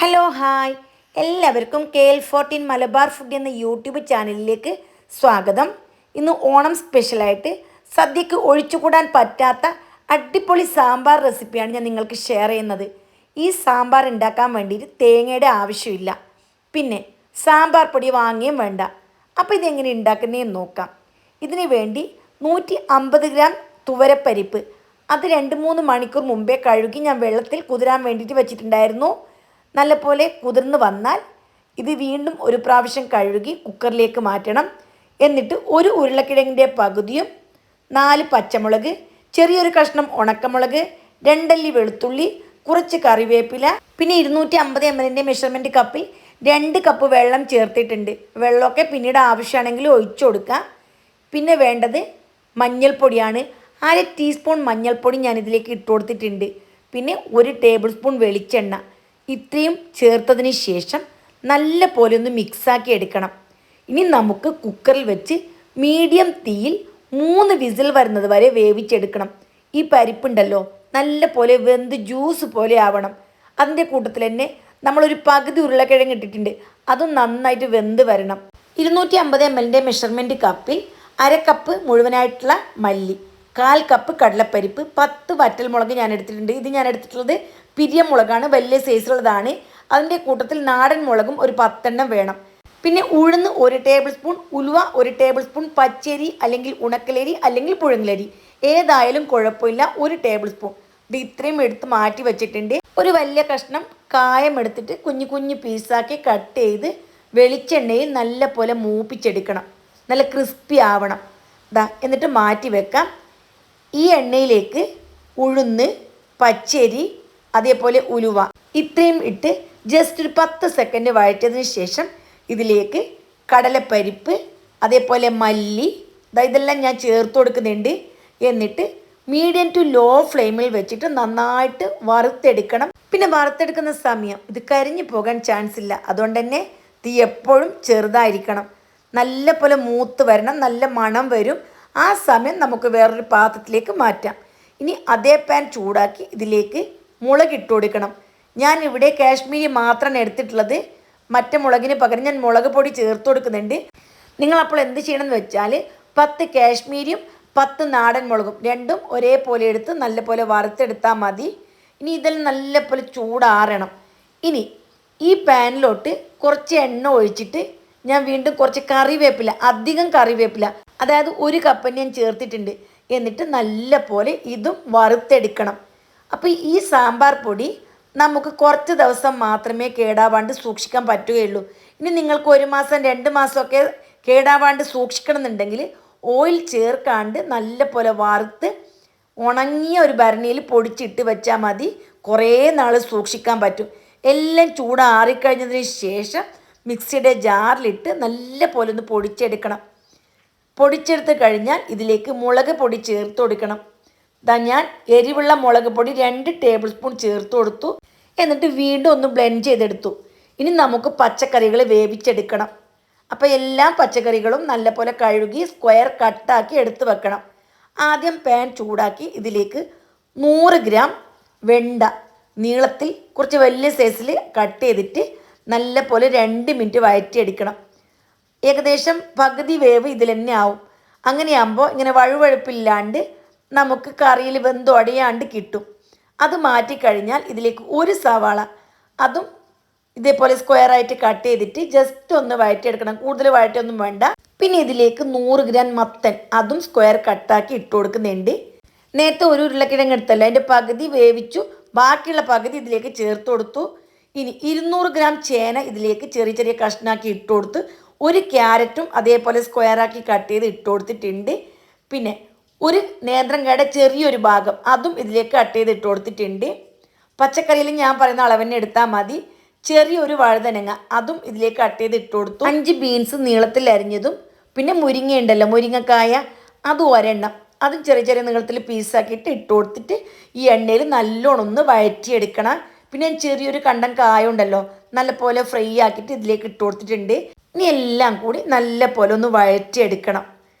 Hello hi എല്ലാവർക്കും KL14 Malabar food എന്ന YouTube ചാനലിലേക്ക് സ്വാഗതം. ഇന്ന് ഓണം സ്പെഷ്യലായിട്ട് സദ്യക്ക് ഒഴിച്ചുകൂടാൻ പറ്റാത്ത അടിപൊളി സാമ്പാർ റെസിപ്പിയാണ് ഞാൻ നിങ്ങൾക്ക് ഷെയർ ചെയ്യുന്നത്. ഈ സാമ്പാർ ഉണ്ടാക്കാൻ വേണ്ടിയിട്ട് തേങ്ങയുടെ ആവശ്യമില്ല, പിന്നെ സാമ്പാർ പൊടി വാങ്ങിയും വേണ്ട. അപ്പോൾ ഇതെങ്ങനെ ഉണ്ടാക്കുന്നതെന്ന് നോക്കാം. ഇതിന് വേണ്ടി 150 ഗ്രാം തുവരപ്പരിപ്പ്, അത് 2-3 മണിക്കൂർ മുമ്പേ കഴുകി ഞാൻ വെള്ളത്തിൽ കുതിരാൻ വേണ്ടിയിട്ട് വെച്ചിട്ടുണ്ടായിരുന്നു. നല്ലപോലെ കുതിർന്ന് വന്നാൽ ഇത് വീണ്ടും ഒരു പ്രാവശ്യം കഴുകി കുക്കറിലേക്ക് മാറ്റണം. എന്നിട്ട് ഒരു ഉരുളക്കിഴങ്ങിൻ്റെ പകുതിയും 4 പച്ചമുളക്, ചെറിയൊരു കഷ്ണം ഉണക്കമുളക്, 2 അല്ലി വെളുത്തുള്ളി, കുറച്ച് കറിവേപ്പില, പിന്നെ 250 ml മെഷർമെൻറ്റ് കപ്പിൽ 2 കപ്പ് വെള്ളം ചേർത്തിട്ടുണ്ട്. വെള്ളമൊക്കെ പിന്നീട് ആവശ്യമാണെങ്കിൽ ഒഴിച്ചു കൊടുക്കാം. പിന്നെ വേണ്ടത് മഞ്ഞൾപ്പൊടിയാണ്. 1/2 ടീസ്പൂൺ മഞ്ഞൾപ്പൊടി ഞാനിതിലേക്ക് ഇട്ട് കൊടുത്തിട്ടുണ്ട്. പിന്നെ 1 ടേബിൾ സ്പൂൺ വെളിച്ചെണ്ണ. ഇത്രയും ചേർത്തതിന് ശേഷം നല്ല പോലെ ഒന്ന് മിക്സാക്കി എടുക്കണം. ഇനി നമുക്ക് കുക്കറിൽ വെച്ച് മീഡിയം തീയിൽ 3 വിസിൽ വരുന്നത് വരെ വേവിച്ചെടുക്കണം. ഈ പരിപ്പുണ്ടല്ലോ നല്ല പോലെ വെന്ത് ജ്യൂസ് പോലെ ആവണം. അതിൻ്റെ കൂട്ടത്തിൽ തന്നെ നമ്മളൊരു പകുതി ഉരുളക്കിഴങ്ങ് ഇട്ടിട്ടുണ്ട്, അതും നന്നായിട്ട് വെന്ത് വരണം. 250 ml മെഷർമെൻറ്റ് കപ്പിൽ 1/2 കപ്പ് മുഴുവനായിട്ടുള്ള മല്ലി, 1/4 കപ്പ് കടലപ്പരിപ്പ്, 10 വറ്റൽമുളക് ഞാൻ എടുത്തിട്ടുണ്ട്. ഇത് ഞാൻ എടുത്തിട്ടുള്ളത് പിരിയം മുളകാണ്, വലിയ സൈസുള്ളതാണ്. അതിൻ്റെ കൂട്ടത്തിൽ നാടൻ മുളകും ഒരു 10 എണ്ണം വേണം. പിന്നെ ഉഴുന്ന് 1 ടേബിൾ സ്പൂൺ, ഉലുവ 1 ടേബിൾ സ്പൂൺ, പച്ചരി അല്ലെങ്കിൽ ഉണക്കലരി അല്ലെങ്കിൽ പുഴുങ്ങലരി ഏതായാലും കുഴപ്പമില്ല 1 ടേബിൾ സ്പൂൺ. ഇത് ഇത്രയും എടുത്ത് മാറ്റി വെച്ചിട്ടുണ്ട്. ഒരു വലിയ കഷ്ണം കായം എടുത്തിട്ട് കുഞ്ഞു കുഞ്ഞു പീസാക്കി കട്ട് ചെയ്ത് വെളിച്ചെണ്ണയിൽ നല്ല പോലെ മൂപ്പിച്ചെടുക്കണം. നല്ല ക്രിസ്പി ആവണം. എന്നിട്ട് മാറ്റി വെക്കാം. ഈ എണ്ണയിലേക്ക് ഉഴുന്ന്, പച്ചരി, അതേപോലെ ഉലുവ ഇത്രയും ഇട്ട് ജസ്റ്റ് ഒരു 10 സെക്കൻഡ് വഴറ്റിയതിന് ശേഷം ഇതിലേക്ക് കടലപ്പരിപ്പ്, അതേപോലെ മല്ലി, ഇതെല്ലാം ഞാൻ ചേർത്ത് കൊടുക്കുന്നുണ്ട്. എന്നിട്ട് മീഡിയം ടു ലോ ഫ്ലെയിമിൽ വെച്ചിട്ട് നന്നായിട്ട് വറുത്തെടുക്കണം. പിന്നെ വറുത്തെടുക്കുന്ന സമയം ഇത് കരിഞ്ഞു പോകാൻ ചാൻസ് ഇല്ല, അതുകൊണ്ട് തന്നെ തീ എപ്പോഴും ചെറുതായിരിക്കണം. നല്ല പോലെ മൂത്ത് വരണം, നല്ല മണം വരും. ആ സമയം നമുക്ക് വേറൊരു പാത്രത്തിലേക്ക് മാറ്റാം. ഇനി അതേ പാൻ ചൂടാക്കി ഇതിലേക്ക് മുളക് ഇട്ട് കൊടുക്കണം. ഞാൻ ഇവിടെ കാശ്മീരി മാത്രമാണ് എടുത്തിട്ടുള്ളത്. മറ്റേ മുളകിന് പകരം ഞാൻ മുളക് പൊടി ചേർത്ത് കൊടുക്കുന്നുണ്ട്. നിങ്ങളപ്പോൾ എന്ത് ചെയ്യണമെന്ന് വെച്ചാൽ 10 കാശ്മീരിയും 10 നാടൻ മുളകും രണ്ടും ഒരേപോലെ എടുത്ത് നല്ലപോലെ വറുത്തെടുത്താൽ മതി. ഇനി ഇതെല്ലാം നല്ലപോലെ ചൂടാറണം. ഇനി ഈ പാനിലോട്ട് കുറച്ച് എണ്ണ ഒഴിച്ചിട്ട് ഞാൻ വീണ്ടും കുറച്ച് കറിവേപ്പില, അധികം കറിവേപ്പില, അതായത് 1 കപ്പ് ഞാൻ ചേർത്തിട്ടുണ്ട്. എന്നിട്ട് നല്ല പോലെ ഇതും വറുത്തെടുക്കണം. അപ്പോൾ ഈ സാമ്പാർ പൊടി നമുക്ക് കുറച്ച് ദിവസം മാത്രമേ കേടാവാണ്ട് സൂക്ഷിക്കാൻ പറ്റുകയുള്ളൂ. ഇനി നിങ്ങൾക്ക് 1 മാസം 2 മാസമൊക്കെ കേടാവാണ്ട് സൂക്ഷിക്കണമെന്നുണ്ടെങ്കിൽ ഓയിൽ ചേർക്കാണ്ട് നല്ല പോലെ വറുത്ത് ഉണങ്ങിയ ഒരു ഭരണിയിൽ പൊടിച്ചിട്ട് വെച്ചാൽ മതി. കുറേ നാൾ സൂക്ഷിക്കാൻ പറ്റും. എല്ലാം ചൂടാറിക്കഴിഞ്ഞതിന് ശേഷം മിക്സിയുടെ ജാറിലിട്ട് നല്ല പോലെ ഒന്ന് പൊടിച്ചെടുക്കണം. പൊടിച്ചെടുത്ത് കഴിഞ്ഞാൽ ഇതിലേക്ക് മുളക് പൊടി ചേർത്ത് കൊടുക്കണം. ഞാൻ എരിവുള്ള മുളക് പൊടി 2 ടേബിൾ സ്പൂൺ ചേർത്ത് കൊടുത്തു. എന്നിട്ട് വീണ്ടും ഒന്ന് ബ്ലെൻഡ് ചെയ്തെടുത്തു. ഇനി നമുക്ക് പച്ചക്കറികൾ വേവിച്ചെടുക്കണം. അപ്പോൾ എല്ലാ പച്ചക്കറികളും നല്ലപോലെ കഴുകി സ്ക്വയർ കട്ടാക്കി എടുത്ത് വെക്കണം. ആദ്യം പാൻ ചൂടാക്കി ഇതിലേക്ക് 100 ഗ്രാം വെണ്ട നീളത്തിൽ കുറച്ച് വലിയ സൈസിൽ കട്ട് ചെയ്തിട്ട് നല്ല പോലെ 2 മിനിറ്റ് വഴറ്റിയെടുക്കണം. ഏകദേശം പകുതി വേവ് ഇതിൽ തന്നെ ആവും. അങ്ങനെയാകുമ്പോൾ ഇങ്ങനെ വഴുവഴുപ്പില്ലാണ്ട് നമുക്ക് കറിയിൽ വെന്തുടയാണ്ട് കിട്ടും. അത് മാറ്റിക്കഴിഞ്ഞാൽ ഇതിലേക്ക് 1 സവാള, അതും ഇതേപോലെ സ്ക്വയറായിട്ട് കട്ട് ചെയ്തിട്ട് ജസ്റ്റ് ഒന്ന് വഴറ്റിയെടുക്കണം. കൂടുതൽ വഴറ്റൊന്നും വേണ്ട. പിന്നെ ഇതിലേക്ക് 100 ഗ്രാം മത്തൻ, അതും സ്ക്വയർ കട്ടാക്കി ഇട്ട് കൊടുക്കുന്നുണ്ട്. നേരത്തെ 1 ഉരുളക്കിഴങ്ങ് എടുത്തല്ലോ, അതിൻ്റെ പകുതി വേവിച്ചു, ബാക്കിയുള്ള പകുതി ഇതിലേക്ക് ചേർത്ത് കൊടുത്തു. ഇനി 200 ഗ്രാം ചേന ഇതിലേക്ക് ചെറിയ ചെറിയ കഷ്ണാക്കി ഇട്ട് കൊടുത്ത് 1 ക്യാരറ്റും അതേപോലെ സ്ക്വയറാക്കി കട്ട് ചെയ്ത് ഇട്ട് കൊടുത്തിട്ടുണ്ട്. പിന്നെ 1 നേന്ത്രങ്ങയുടെ ചെറിയൊരു ഭാഗം അതും ഇതിലേക്ക് കട്ട് ചെയ്ത് ഇട്ട് കൊടുത്തിട്ടുണ്ട്. പച്ചക്കറിയിൽ ഞാൻ പറയുന്ന അളവന്നെ എടുത്താൽ മതി. ചെറിയൊരു വഴുതനങ്ങ അതും ഇതിലേക്ക് കട്ട് ചെയ്ത് ഇട്ട് കൊടുത്തു. 5 ബീൻസ് നീളത്തിൽ അരിഞ്ഞതും, പിന്നെ മുരിങ്ങ ഉണ്ടല്ലോ, മുരിങ്ങക്കായ, അതും 1 എണ്ണം, അതും ചെറിയ ചെറിയ നീളത്തിൽ പീസാക്കിയിട്ട് ഇട്ട് കൊടുത്തിട്ട് ഈ എണ്ണയിൽ നല്ലോണം ഒന്ന് വഴറ്റിയെടുക്കണം. പിന്നെ ചെറിയൊരു കണ്ടം കായ ഉണ്ടല്ലോ, നല്ലപോലെ ഫ്രൈ ആക്കിയിട്ട് ഇതിലേക്ക് ഇട്ട് കൊടുത്തിട്ടുണ്ട്. ഇനി എല്ലാം കൂടി നല്ല പോലെ ഒന്ന് വഴറ്റിയെടുക്കണം.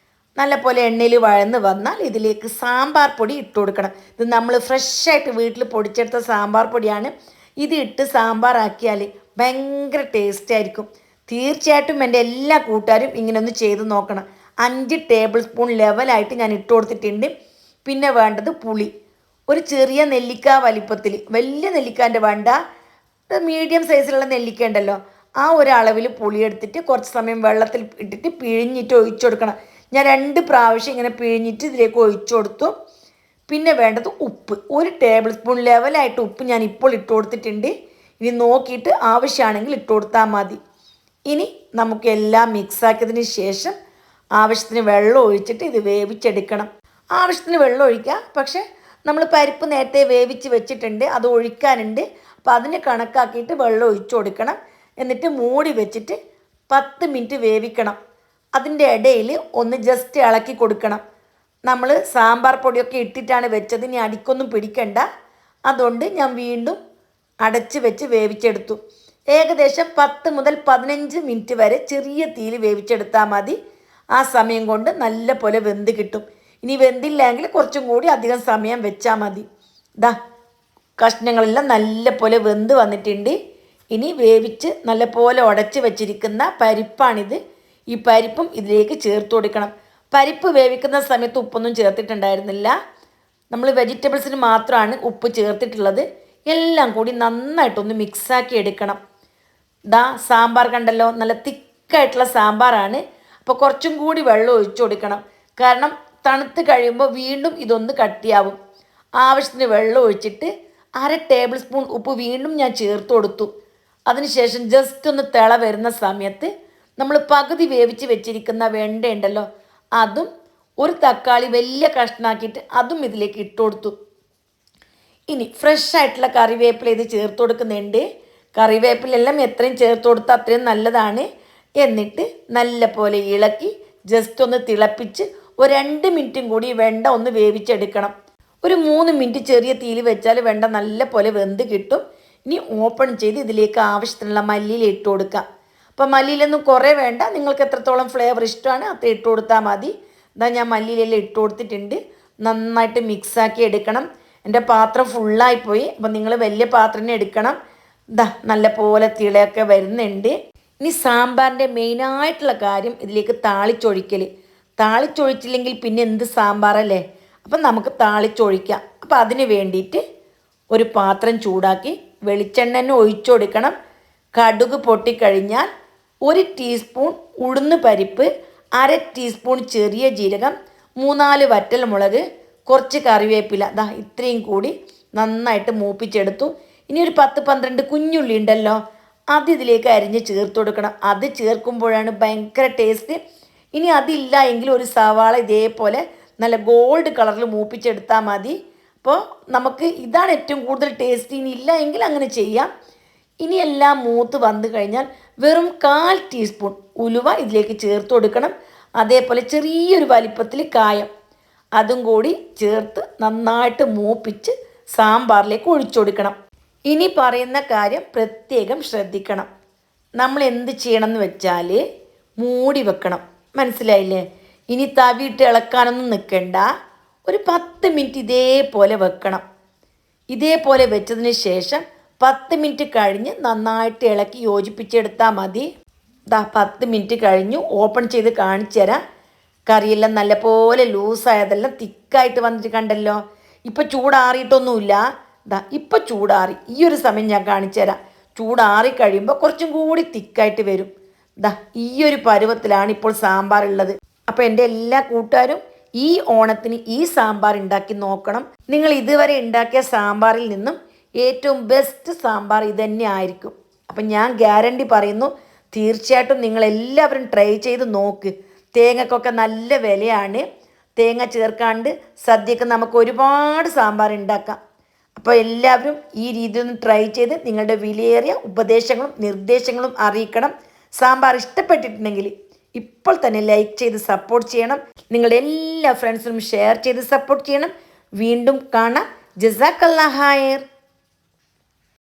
നല്ല പോലെ എണ്ണയിൽ വഴന്ന് വന്നാൽ ഇതിലേക്ക് സാമ്പാർ പൊടി ഇട്ട് കൊടുക്കണം. ഇത് നമ്മൾ ഫ്രഷായിട്ട് വീട്ടിൽ പൊടിച്ചെടുത്ത സാമ്പാർ പൊടിയാണ്. ഇത് ഇട്ട് സാമ്പാറാക്കിയാൽ ഭയങ്കര ടേസ്റ്റ് ആയിരിക്കും. തീർച്ചയായിട്ടും എൻ്റെ എല്ലാ കൂട്ടുകാരും ഇങ്ങനെ ഒന്ന് ചെയ്ത് നോക്കണം. 5 ടേബിൾ സ്പൂൺ ലെവലായിട്ട് ഞാൻ ഇട്ട് കൊടുത്തിട്ടുണ്ട്. പിന്നെ വേണ്ടത് പുളി, ഒരു ചെറിയ നെല്ലിക്ക വലിപ്പത്തിൽ, വലിയ നെല്ലിക്കാൻ്റെ വേണ്ട, മീഡിയം സൈസിലുള്ള നെല്ലിക്ക ഉണ്ടല്ലോ, ആ ഒരു അളവിൽ പുളി എടുത്തിട്ട് കുറച്ച് സമയം വെള്ളത്തിൽ ഇട്ടിട്ട് പിഴിഞ്ഞിട്ട് ഒഴിച്ചു കൊടുക്കണം. ഞാൻ 2 പ്രാവശ്യം ഇങ്ങനെ പിഴിഞ്ഞിട്ട് ഇതിലേക്ക് ഒഴിച്ചു കൊടുത്തു. പിന്നെ വേണ്ടത് ഉപ്പ്, 1 ടേബിൾ സ്പൂൺ ലെവലായിട്ട് ഉപ്പ് ഞാൻ ഇപ്പോൾ ഇട്ട് കൊടുത്തിട്ടുണ്ട്. ഇനി നോക്കിയിട്ട് ആവശ്യമാണെങ്കിൽ ഇട്ട് കൊടുത്താൽ മതി. ഇനി നമുക്ക് എല്ലാം മിക്സാക്കിയതിന് ശേഷം ആവശ്യത്തിന് വെള്ളം ഒഴിച്ചിട്ട് ഇത് വേവിച്ചെടുക്കണം. ആവശ്യത്തിന് വെള്ളം ഒഴിക്കുക, പക്ഷേ നമ്മൾ പരിപ്പ് നേരത്തെ വേവിച്ച് വെച്ചിട്ടുണ്ട്, അത് ഒഴിക്കാനുണ്ട്. അപ്പോൾ അതിന് കണക്കാക്കിയിട്ട് വെള്ളം ഒഴിച്ചു കൊടുക്കണം. എന്നിട്ട് മൂടി വെച്ചിട്ട് 10 മിനിറ്റ് വേവിക്കണം. അതിൻ്റെ ഇടയിൽ ഒന്ന് ജസ്റ്റ് ഇളക്കി കൊടുക്കണം. നമ്മൾ സാമ്പാർ പൊടിയൊക്കെ ഇട്ടിട്ടാണ് വെച്ചത്, ഇനി അടിക്കൊന്നും പിടിക്കണ്ട. അതുകൊണ്ട് ഞാൻ വീണ്ടും അടച്ച് വെച്ച് വേവിച്ചെടുത്തു. ഏകദേശം 10 മുതൽ 15 മിനിറ്റ് വരെ ചെറിയ തീയിൽ വേവിച്ചെടുത്താൽ മതി. ആ സമയം കൊണ്ട് നല്ല പോലെ വെന്ത് കിട്ടും. ഇനി വെന്തില്ലെങ്കിൽ കുറച്ചും കൂടി അധികം സമയം വെച്ചാൽ മതി. ദാ കഷ്ണങ്ങളെല്ലാം നല്ല പോലെ വെന്ത് വന്നിട്ടുണ്ട്. ഇനി വേവിച്ച് നല്ല പോലെ ഉടച്ച് വെച്ചിരിക്കുന്ന പരിപ്പാണിത്. ഈ പരിപ്പും ഇതിലേക്ക് ചേർത്ത് കൊടുക്കണം. പരിപ്പ് വേവിക്കുന്ന സമയത്ത് ഉപ്പൊന്നും ചേർത്തിട്ടുണ്ടായിരുന്നില്ല. നമ്മൾ വെജിറ്റബിൾസിന് മാത്രമാണ് ഉപ്പ് ചേർത്തിട്ടുള്ളത്. എല്ലാം കൂടി നന്നായിട്ടൊന്ന് മിക്സാക്കി എടുക്കണം. ദാ സാമ്പാർ കണ്ടല്ലോ, നല്ല തിക്കായിട്ടുള്ള സാമ്പാറാണ്. അപ്പോൾ കുറച്ചും കൂടി വെള്ളം ഒഴിച്ചു കൊടുക്കണം. കാരണം തണുത്ത് കഴിയുമ്പോൾ വീണ്ടും ഇതൊന്ന് കട്ടിയാവും. ആവശ്യത്തിന് വെള്ളം ഒഴിച്ചിട്ട് 1/2 ടേബിൾ സ്പൂൺ ഉപ്പ് വീണ്ടും ഞാൻ ചേർത്ത് കൊടുത്തു. അതിനുശേഷം ജസ്റ്റ് ഒന്ന് തിള വരുന്ന സമയത്ത് നമ്മൾ പകുതി വേവിച്ച് വെച്ചിരിക്കുന്ന വെണ്ട ഉണ്ടല്ലോ, അതും 1 തക്കാളി വലിയ കഷ്ണാക്കിയിട്ട് അതും ഇതിലേക്ക് ഇട്ട് കൊടുത്തു. ഇനി ഫ്രഷ് ആയിട്ടുള്ള കറിവേപ്പില ഇത് ചേർത്ത് കൊടുക്കുന്നുണ്ട്. കറിവേപ്പിലെല്ലാം എത്രയും ചേർത്ത് കൊടുത്താൽ അത്രയും നല്ലതാണ്. എന്നിട്ട് നല്ല പോലെ ഇളക്കി ജസ്റ്റ് ഒന്ന് തിളപ്പിച്ച് ഒരു 2 മിനിറ്റും കൂടി വെണ്ട ഒന്ന് വേവിച്ചെടുക്കണം. ഒരു 3 മിനിറ്റ് ചെറിയ തീയിൽ വെച്ചാൽ വെണ്ട നല്ല പോലെ വെന്ത് കിട്ടും. ഇനി ഓപ്പൺ ചെയ്ത് ഇതിലേക്ക് ആവശ്യത്തിനുള്ള മല്ലിയില ഇട്ട് കൊടുക്കാം. അപ്പോൾ മല്ലിയിലൊന്നും കുറേ വേണ്ട, നിങ്ങൾക്ക് എത്രത്തോളം ഫ്ലേവർ ഇഷ്ടമാണ് അത്ര ഇട്ട് കൊടുത്താൽ മതി. ഇതാ ഞാൻ മല്ലിയിലെല്ലാം ഇട്ട് കൊടുത്തിട്ടുണ്ട്. നന്നായിട്ട് മിക്സാക്കി എടുക്കണം. എൻ്റെ പാത്രം ഫുള്ളായിപ്പോയി, അപ്പോൾ നിങ്ങൾ വലിയ പാത്രം തന്നെ എടുക്കണം. ഇതാ നല്ല പോലെ തിളയൊക്കെ വരുന്നുണ്ട്. ഇനി സാമ്പാറിൻ്റെ മെയിനായിട്ടുള്ള കാര്യം ഇതിലേക്ക് താളിച്ചൊഴിക്കൽ. താളിച്ചൊഴിച്ചില്ലെങ്കിൽ പിന്നെ എന്ത് സാമ്പാറല്ലേ. അപ്പം നമുക്ക് താളിച്ചൊഴിക്കാം. അപ്പോൾ അതിന് വേണ്ടിയിട്ട് ഒരു പാത്രം ചൂടാക്കി വെളിച്ചെണ്ണ തന്നെ ഒഴിച്ചു കൊടുക്കണം. കടുക് പൊട്ടിക്കഴിഞ്ഞാൽ 1 ടീസ്പൂൺ ഉഴുന്ന് പരിപ്പ്, 1/2 ടീസ്പൂൺ ചെറിയ ജീരകം, 3-4 വറ്റൽ മുളക്, കുറച്ച് കറിവേപ്പില, ദാ ഇത്രയും കൂടി നന്നായിട്ട് മൂപ്പിച്ചെടുത്തു. ഇനി ഒരു 10-12 കുഞ്ഞുള്ളി ഉണ്ടല്ലോ, അത് ഇതിലേക്ക് അരിഞ്ഞ് ചേർത്ത് കൊടുക്കണം. അത് ചേർക്കുമ്പോഴാണ് ഭയങ്കര ടേസ്റ്റ്. ഇനി അതില്ല എങ്കിൽ ഒരു സവാള ഇതേപോലെ നല്ല ഗോൾഡ് കളറിൽ മൂപ്പിച്ചെടുത്താൽ മതി. അപ്പോൾ നമുക്ക് ഇതാണ് ഏറ്റവും കൂടുതൽ ടേസ്റ്റ്. ഇനി ഇല്ല എങ്കിൽ അങ്ങനെ ചെയ്യാം. ഇനി എല്ലാം മൂത്ത് വന്നു കഴിഞ്ഞാൽ വെറും 1/4 ടീസ്പൂൺ ഉലുവ ഇതിലേക്ക് ചേർത്ത് കൊടുക്കണം. അതേപോലെ ചെറിയൊരു വലിപ്പത്തിൽ കായം അതും കൂടി ചേർത്ത് നന്നായിട്ട് മൂപ്പിച്ച് സാമ്പാറിലേക്ക് ഒഴിച്ചു കൊടുക്കണം. ഇനി പറയുന്ന കാര്യം പ്രത്യേകം ശ്രദ്ധിക്കണം. നമ്മൾ എന്ത് ചെയ്യണമെന്ന് വെച്ചാൽ മൂടി വെക്കണം. മനസ്സിലായില്ലേ? ഇനി തവിയിട്ട് ഇളക്കാനൊന്നും നിൽക്കണ്ട. ഒരു 10 മിനിറ്റ് ഇതേപോലെ വെക്കണം. ഇതേപോലെ വെച്ചതിന് ശേഷം 10 മിനിറ്റ് കഴിഞ്ഞ് നന്നായിട്ട് ഇളക്കി യോജിപ്പിച്ചെടുത്താൽ മതി. 10 മിനിറ്റ് കഴിഞ്ഞു. ഓപ്പൺ ചെയ്ത് കാണിച്ചു തരാം. കറിയെല്ലാം നല്ലപോലെ ലൂസായതെല്ലാം തിക്കായിട്ട് വന്നിട്ട് കണ്ടല്ലോ. ഇപ്പം ചൂടാറിയിട്ടൊന്നുമില്ല. ഇപ്പം ചൂടാറി. ഈ ഒരു സമയം ഞാൻ കാണിച്ചു തരാം. ചൂടാറി കഴിയുമ്പോൾ കുറച്ചും കൂടി തിക്കായിട്ട് വരും. ഈ ഒരു പരുവത്തിലാണ് ഇപ്പോൾ സാമ്പാർ ഉള്ളത്. അപ്പോൾ എൻ്റെ എല്ലാ കൂട്ടുകാരും ഈ ഓണത്തിന് ഈ സാമ്പാർ ഉണ്ടാക്കി നോക്കണം. നിങ്ങൾ ഇതുവരെ ഉണ്ടാക്കിയ സാമ്പാറിൽ നിന്നും ഏറ്റവും ബെസ്റ്റ് സാമ്പാർ ഇതുതന്നെ ആയിരിക്കും. അപ്പം ഞാൻ ഗ്യാരണ്ടി പറയുന്നു, തീർച്ചയായിട്ടും നിങ്ങളെല്ലാവരും ട്രൈ ചെയ്ത് നോക്ക്. തേങ്ങക്കൊക്കെ നല്ല വിലയാണ്. തേങ്ങ ചേർക്കാണ്ട് സദ്യക്ക് നമുക്ക് ഒരുപാട് സാമ്പാർ ഉണ്ടാക്കാം. അപ്പോൾ എല്ലാവരും ഈ രീതിയിൽ ഒന്ന് ട്രൈ ചെയ്ത് നിങ്ങളുടെ വിലയേറിയ ഉപദേശങ്ങളും നിർദ്ദേശങ്ങളും അറിയിക്കണം. സാമ്പാർ ഇഷ്ടപ്പെട്ടിട്ടുണ്ടെങ്കിൽ ഇപ്പോൾ തന്നെ ലൈക്ക് ചെയ്ത് സപ്പോർട്ട് ചെയ്യണം. നിങ്ങളുടെ എല്ലാ ഫ്രണ്ട്സിനും ഷെയർ ചെയ്ത് സപ്പോർട്ട് ചെയ്യണം. വീണ്ടും കാണാം. ജസാക്കല്ലാഹ് ഖൈർ.